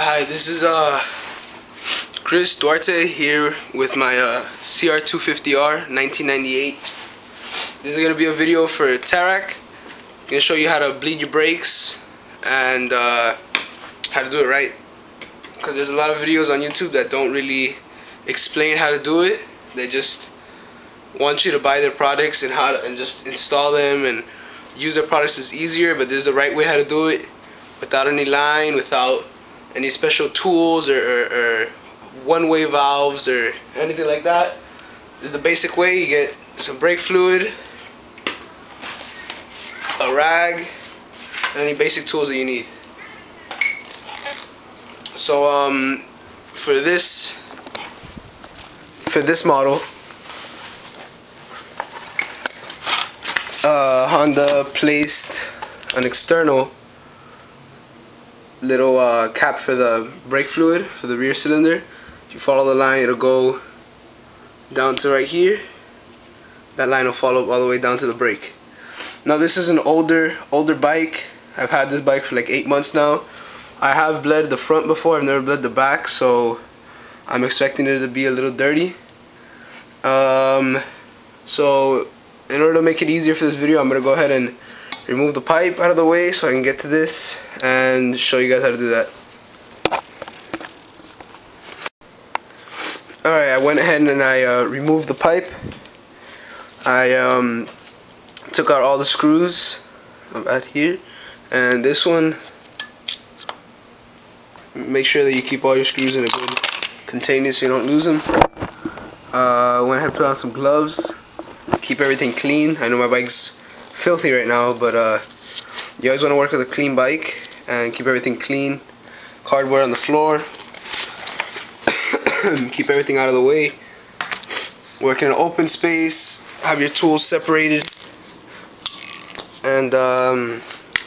Hi, this is Chris Duarte here with my CR250R 1998. This is going to be a video for Tarak. I'm going to show you how to bleed your brakes and how to do it right. Because there's a lot of videos on YouTube that don't really explain how to do it. They just want you to buy their products and just install them and use their products is easier, but there's the right way how to do it without any line, without any special tools or one-way valves or anything like that. This is the basic way. You get some brake fluid, a rag, and any basic tools that you need. So for this model, Honda placed an external little cap for the brake fluid for the rear cylinder. If you follow the line, it'll go down to right here. That line will follow all the way down to the brake. Now this is an older bike. I've had this bike for like 8 months now. I have bled the front before. I've never bled the back, so I'm expecting it to be a little dirty. So in order to make it easier for this video, I'm gonna go ahead and remove the pipe out of the way so I can get to this and show you guys how to do that. Alright, I went ahead and I removed the pipe. I took out all the screws out here, and this one, make sure that you keep all your screws in a good container so you don't lose them. Went ahead and put on some gloves, keep everything clean. I know my bike's filthy right now, but you always want to work with a clean bike and keep everything clean. Cardboard on the floor. Keep everything out of the way. Work in an open space. Have your tools separated and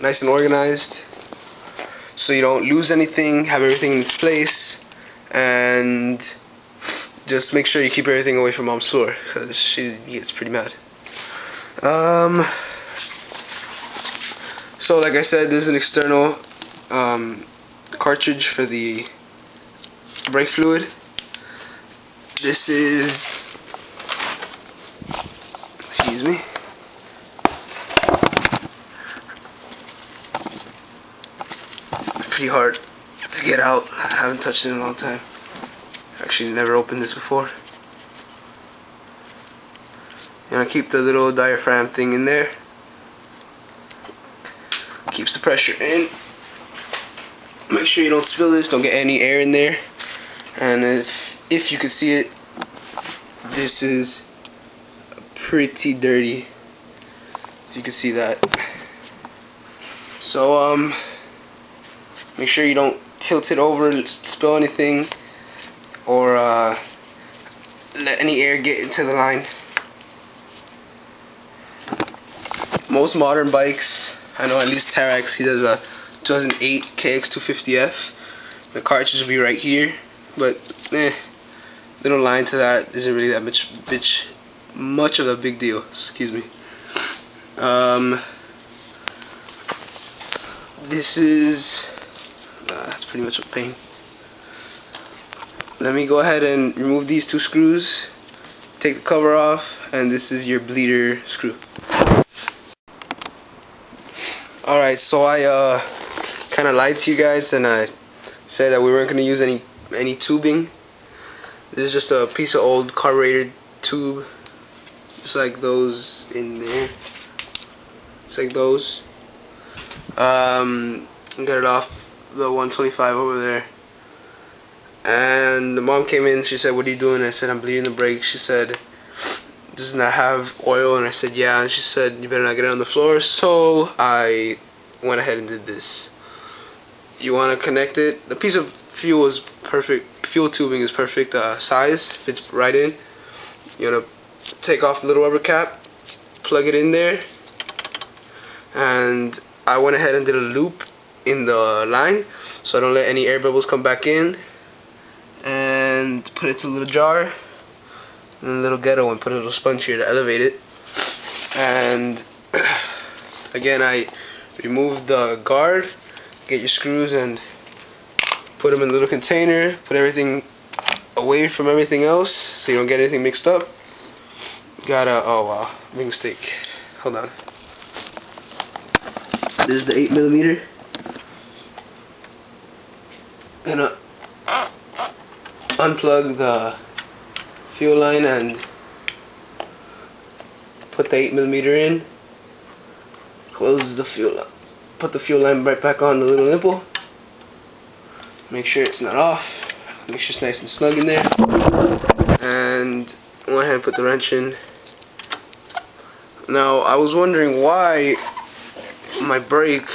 nice and organized, so you don't lose anything. Have everything in place, and just make sure you keep everything away from mom's floor, because she gets pretty mad. So like I said, this is an external cartridge for the brake fluid. This is, excuse me, pretty hard to get out. I haven't touched it in a long time. Actually never opened this before. You want to keep the little diaphragm thing in there. Keeps the pressure in. Make sure you don't spill this, don't get any air in there. And if you can see it, this is pretty dirty. You can see that. So make sure you don't tilt it over, spill anything, or let any air get into the line. Most modern bikes, I know at least Tarak, he does a 2008 KX250F. The cartridge will be right here, but little line to that isn't really that much of a big deal. Excuse me. This is it's pretty much a pain. Let me go ahead and remove these two screws, take the cover off, and this is your bleeder screw. Alright, so I kind of lied to you guys and I said that we weren't going to use any tubing. This is just a piece of old carburetor tube, just like those in there. It's like those. Get it off the 125 over there. And the mom came in, she said, "What are you doing?" I said, "I'm bleeding the brakes." She said, "Does not have oil?" And I said, "Yeah." And she said, "You better not get it on the floor." So I went ahead and did this. You want to connect it. The piece of fuel is perfect. Fuel tubing is perfect size. Fits right in. You want to take off the little rubber cap, plug it in there, and I went ahead and did a loop in the line so I don't let any air bubbles come back in, and put it to a little jar and a little ghetto and put a little sponge here to elevate it. And again, I removed the guard. Get your screws and put them in a little container, put everything away from everything else so you don't get anything mixed up. Gotta, oh wow, big mistake. Hold on. This is the 8mm. Gonna unplug the fuel line and put the 8mm in. Close the fuel, put the fuel line right back on the little nipple. Make sure it's not off. Make sure it's nice and snug in there. And I went ahead and put the wrench in. Now I was wondering why my brake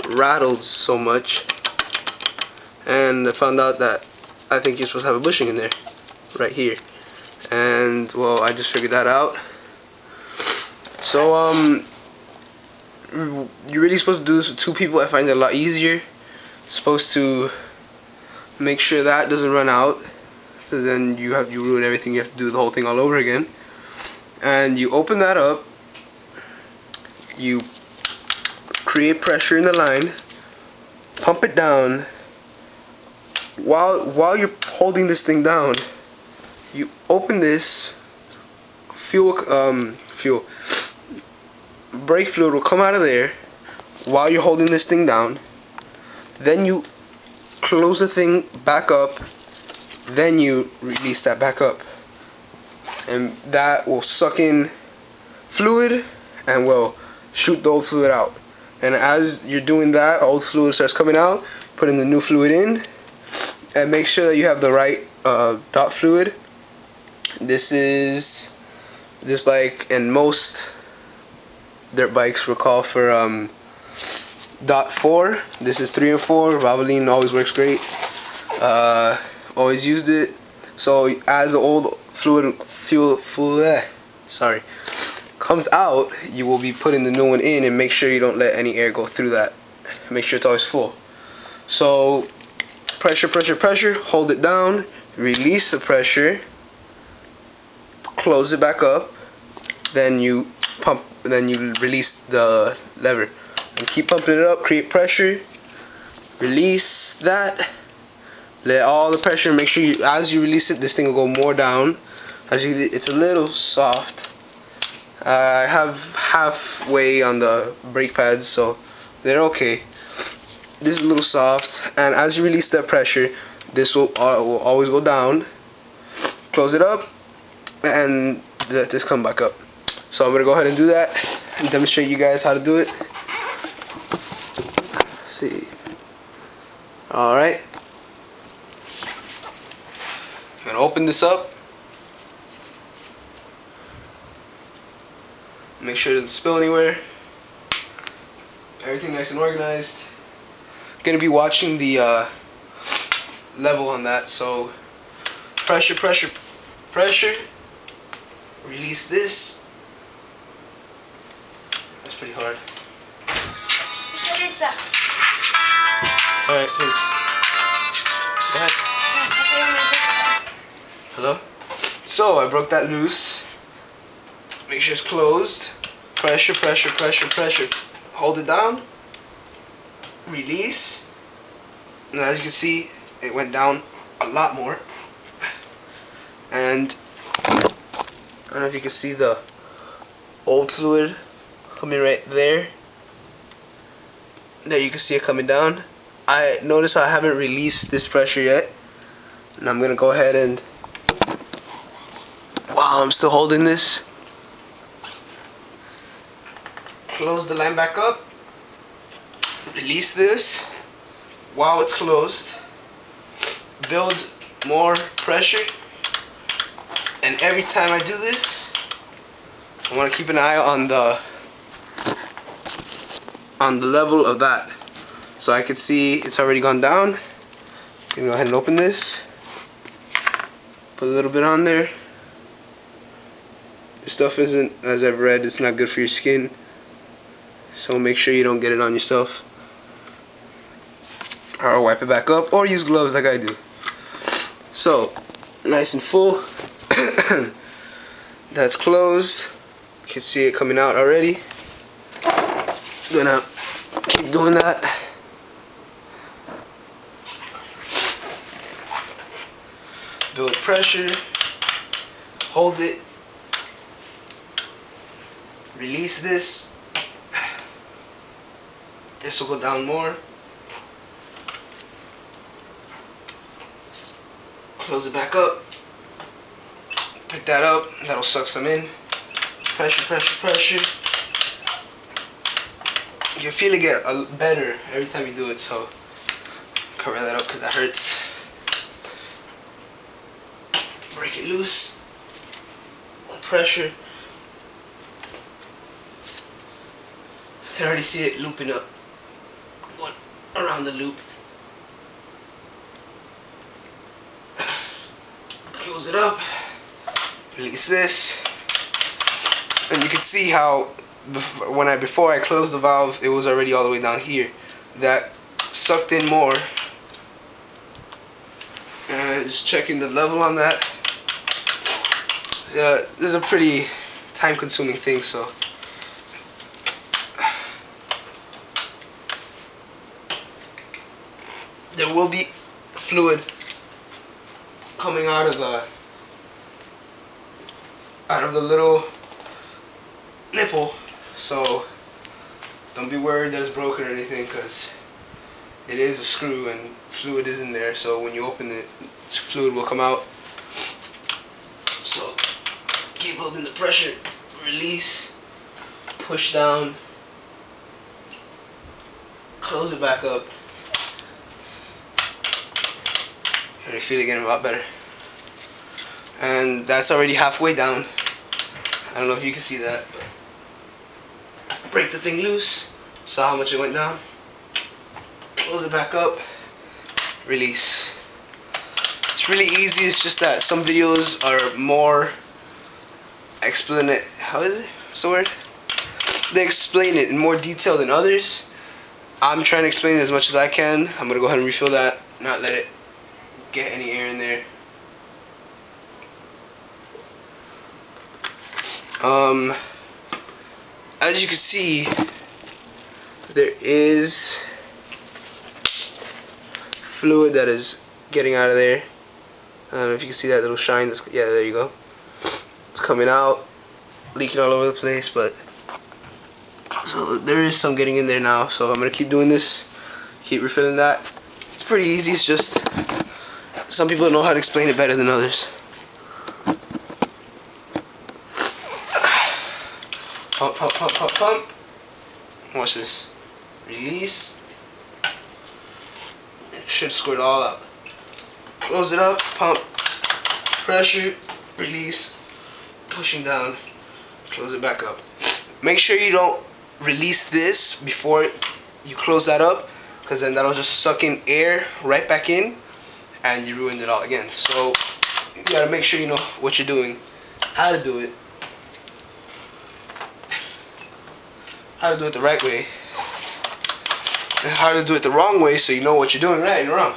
rattled so much, and I found out that I think you're supposed to have a bushing in there, right here. And well, I just figured that out. So you're really supposed to do this with 2 people. I find it a lot easier. Supposed to make sure that doesn't run out, so then you ruin everything. You have to do the whole thing all over again. And you open that up, you create pressure in the line, pump it down. While you're holding this thing down, you open this brake fluid will come out of there while you're holding this thing down. Then you close the thing back up, then you release that back up, and that will suck in fluid and will shoot the old fluid out. And as you're doing that, old fluid starts coming out, putting the new fluid in, and make sure that you have the right dot fluid. This bike and most dirt bikes will call for .4. This is 3 and 4. Valvoline always works great. Always used it. So as the old fluid comes out, you will be putting the new one in, and make sure you don't let any air go through that. Make sure it's always full. So pressure, pressure, pressure. Hold it down. Release the pressure. Close it back up. Then you pump. Then you release the lever. And keep pumping it up, create pressure, release that, let all the pressure, make sure as you release it, this thing will go more down. As you see, it's a little soft. I have halfway on the brake pads, so they're okay. This is a little soft, and as you release that pressure, this will always go down. Close it up, and let this come back up. So I'm going to go ahead and do that and demonstrate you guys how to do it. See. Alright. I'm going to open this up. Make sure it doesn't spill anywhere. Everything nice and organized. Going to be watching the level on that. So pressure, pressure, pressure. Release this. That's pretty hard. What is that? Alright, thanks. Go ahead. Hello? So, I broke that loose. Make sure it's closed. Pressure, pressure, pressure, pressure. Hold it down. Release. And as you can see, it went down a lot more. And I don't know if you can see the old fluid coming right there. There you can see it coming down. I notice I haven't released this pressure yet, and I'm gonna go ahead and wow, I'm still holding this. Close the line back up. Release this while it's closed. Build more pressure, and every time I do this, I want to keep an eye on the level of that, so I can see it's already gone down. You can go ahead and open this. Put a little bit on there. This stuff isn't, as I've read, it's not good for your skin, so make sure you don't get it on yourself. Or wipe it back up, or use gloves like I do. So, nice and full. That's closed. You can see it coming out already. Gonna keep doing that. build pressure, hold it, release this. This will go down more. Close it back up. Pick that up. That'll suck some in. Pressure, pressure, pressure. Your feeling get better every time you do it, so cover that up because that hurts. Break it loose. Pressure. I can already see it looping up. Going around the loop. Close it up. Release this. And you can see how before I closed the valve, it was already all the way down here. That sucked in more. And just checking the level on that. This is a pretty time-consuming thing, so there will be fluid coming out of the little nipple, so don't be worried that it's broken or anything, because it is a screw and fluid is in there, so when you open it, fluid will come out. So keep holding the pressure, release, push down, close it back up. I feel it getting a lot better. And that's already halfway down. I don't know if you can see that, but break the thing loose. Saw how much it went down. Close it back up. Release. It's really easy. It's just that some videos are more how is it? What's the word? They explain it in more detail than others. I'm trying to explain it as much as I can. I'm gonna go ahead and refill that, not let it get any air in there. As you can see, there is fluid that is getting out of there. I don't know if you can see that little shine. Yeah, there you go. It's coming out, leaking all over the place, but so there is some getting in there now. So I'm gonna keep doing this, keep refilling that. It's pretty easy. It's just some people know how to explain it better than others. Pump, pump, pump, pump, pump. Watch this. Release. It should squirt all out. Close it up, pump, pressure, release, pushing down, close it back up. Make sure you don't release this before you close that up, because then that'll just suck in air right back in and you ruined it all again. So you gotta make sure you know what you're doing, how to do it the right way, and how to do it the wrong way, so you know what you're doing right and wrong.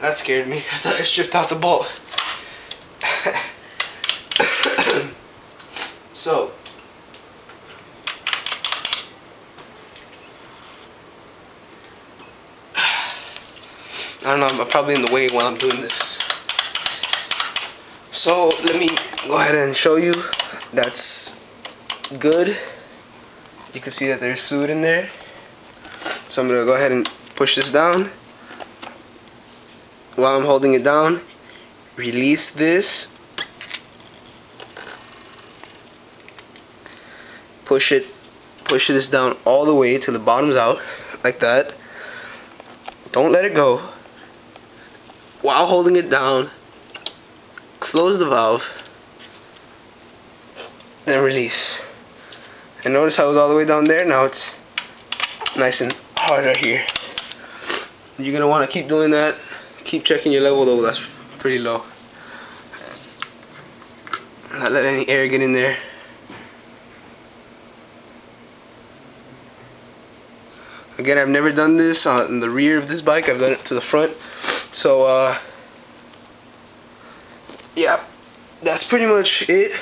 That scared me. I thought I stripped out the bolt. So I don't know, I'm probably in the way while I'm doing this. So let me go ahead and show you. That's good. You can see that there's fluid in there. So I'm gonna go ahead and push this down. While I'm holding it down, release this. Push this down all the way till the bottom's out, like that. Don't let it go. While holding it down, close the valve, then release. And notice how it was all the way down there. Now it's nice and hard right here. You're gonna want to keep doing that. Keep checking your level though. That's pretty low. Not let any air get in there. Again, I've never done this on the rear of this bike. I've done it to the front. So, yeah, that's pretty much it.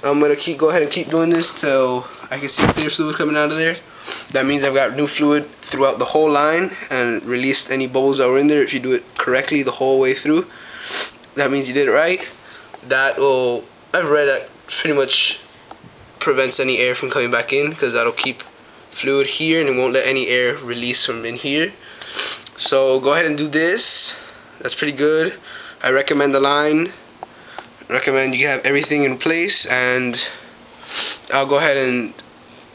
I'm gonna go ahead and keep doing this till I can see clear fluid coming out of there. That means I've got new fluid throughout the whole line and released any bubbles that were in there. If you do it correctly the whole way through, that means you did it right. I've read that pretty much prevents any air from coming back in, because that'll keep fluid here and it won't let any air release from in here. So go ahead and do this. That's pretty good. I recommend the line. Recommend you have everything in place, and I'll go ahead and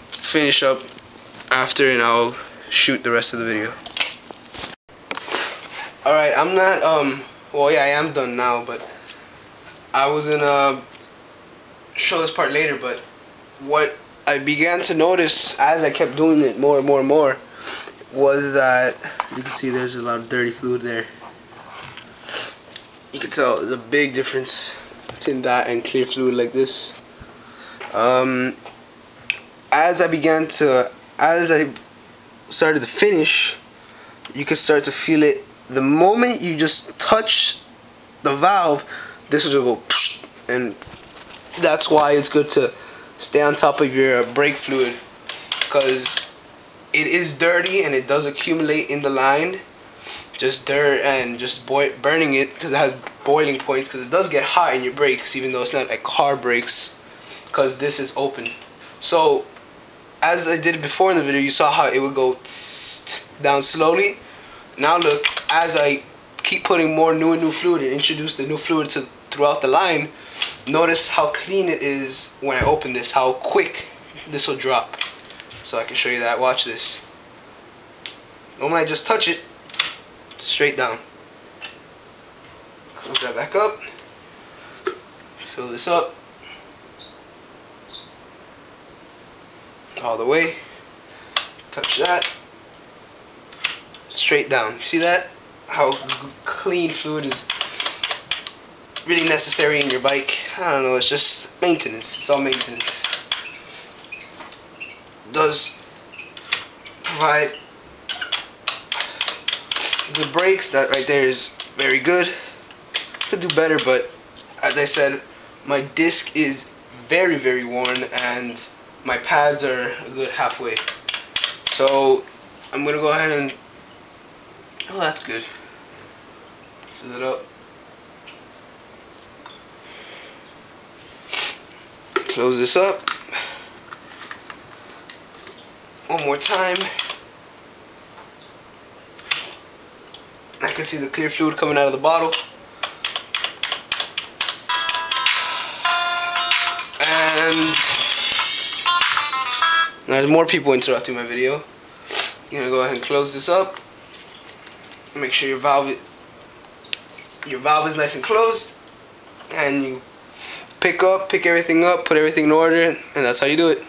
finish up after and I'll shoot the rest of the video. Alright, I'm not well, yeah, I am done now, but I was gonna show this part later. But what I began to notice as I kept doing it more and more and more was that you can see there's a lot of dirty fluid there. You can tell there's a big difference between that and clear fluid like this. As I started to finish, you could start to feel it. The moment you just touch the valve, this will go, and that's why it's good to stay on top of your brake fluid, because it is dirty and it does accumulate in the line. Just dirt and just burning it, because it has boiling points, because it does get hot in your brakes, even though it's not like car brakes, because this is open. So as I did it before in the video, you saw how it would go down slowly. Now look, as I keep putting more new and new fluid and introduce the new fluid throughout the line, notice how clean it is when I open this, how quick this will drop. So I can show you that. Watch this. The moment I just touch it, straight down. Close that back up. Fill this up all the way. Touch that. Straight down. You see that? How clean fluid is really necessary in your bike. I don't know, it's just maintenance. It's all maintenance. It does provide good brakes. That right there is very good. Could do better, but as I said, my disc is very, very worn and my pads are a good halfway. So I'm gonna go ahead and, oh, that's good. Fill it up. Close this up. One more time. I can see the clear fluid coming out of the bottle. And now there's more people interrupting my video. You're gonna go ahead and close this up. Make sure your valve is nice and closed, and you pick everything up, put everything in order, and that's how you do it.